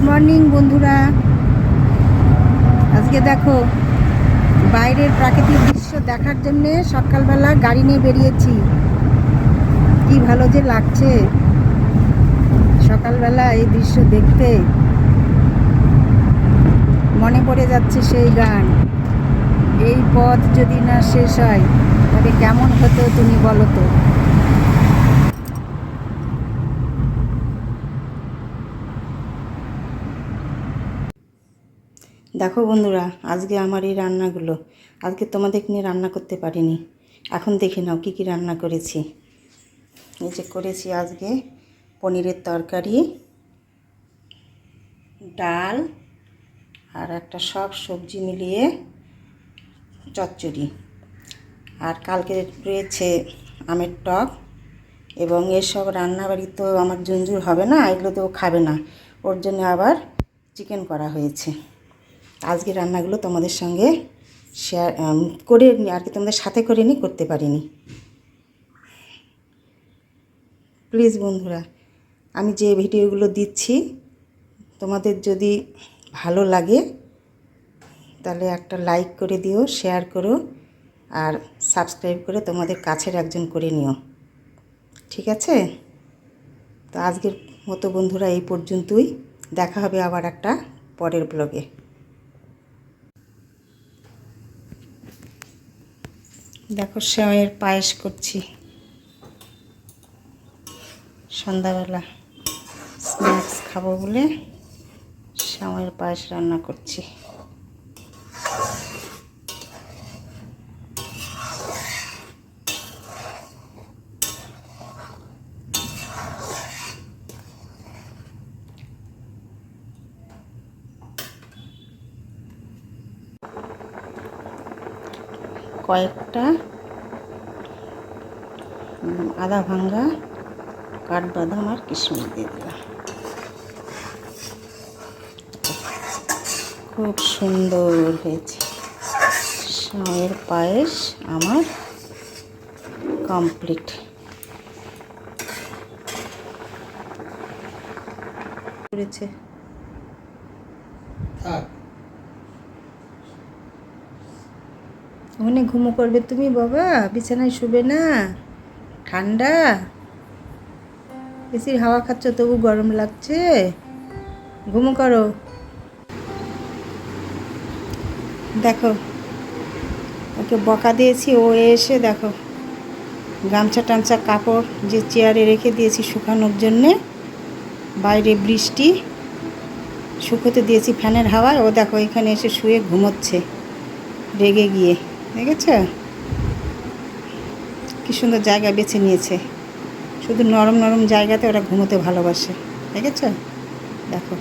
Good morning বন্ধুরা। আজকে দেখো বাইরের প্রাকৃতিক দৃশ্য দেখার জন্য সকালবেলা গাড়ি নিয়ে বেরিয়েছি। কি ভালো যে লাগছে সকালবেলা এই দৃশ্য দেখতে, মনে পড়ে যাচ্ছে সেই গান, এই পথ যদি না শেষ হয় তবে কেমন হতো তুমি বলো তো। দেখো বন্ধুরা, আজকে আমার এই রান্নাগুলো, আজকে তোমাদের নিয়ে রান্না করতে পারিনি। এখন দেখে নাও কী কী রান্না করেছি। এই যে করেছি আজকে পনিরের তরকারি, ডাল আর একটা সব সবজি মিলিয়ে চচ্চড়ি, আর কালকে রয়েছে আমের টক। এবং এসব রান্নাবাড়ি তো আমার ঝুনঝুর হবে না, এগুলো তো খাবে না, ওর জন্য আবার চিকেন করা হয়েছে। আজকে রান্নাগুলো তোমাদের সঙ্গে শেয়ার করে আর কি, তোমাদের সাথে করে করতে পারিনি। প্লিজ বন্ধুরা, আমি যে ভিডিওগুলো দিচ্ছি তোমাদের যদি ভালো লাগে তাহলে একটা লাইক করে দিও, শেয়ার করো আর সাবস্ক্রাইব করে তোমাদের কাছের একজন করে নিও, ঠিক আছে? তো আজকের মতো বন্ধুরা এই পর্যন্তই, দেখা হবে আবার একটা পরের ব্লগে। দেখো সেমাইয়ের পায়েস করছি, সন্ধ্যাবেলা স্ন্যাক্স খাবো বলে সেমাইয়ের পায়েস রান্না করছি। কয়েকটা আদা ভাঙ্গা কাঠবাদাম আর কিশমিশ দিয়ে দিলাম। খুব সুন্দর হয়েছে সেমাইয়ের পায়েস আমার কমপ্লিট। করেছে ওখানে ঘুমো করবে তুমি বাবা, বিছানায় শুবে না, ঠান্ডা, এসির হাওয়া খাচ্ছ তবু গরম লাগছে, ঘুমো করো। দেখো ওকে বকা দিয়েছি, ও এসে দেখো গামছা টামছা কাপড় যে চেয়ারে রেখে দিয়েছি শুকানোর জন্যে, বাইরে বৃষ্টি, শুকোতে দিয়েছি ফ্যানের হাওয়ায়, ও দেখো এখানে এসে শুয়ে ঘুমোচ্ছে রেগে গিয়ে। দেখেছ কি সুন্দর জায়গা বেছে নিয়েছে, শুধু নরম নরম জায়গাতে ওরা ঘুমোতে ভালোবাসে, দেখেছ? দেখো।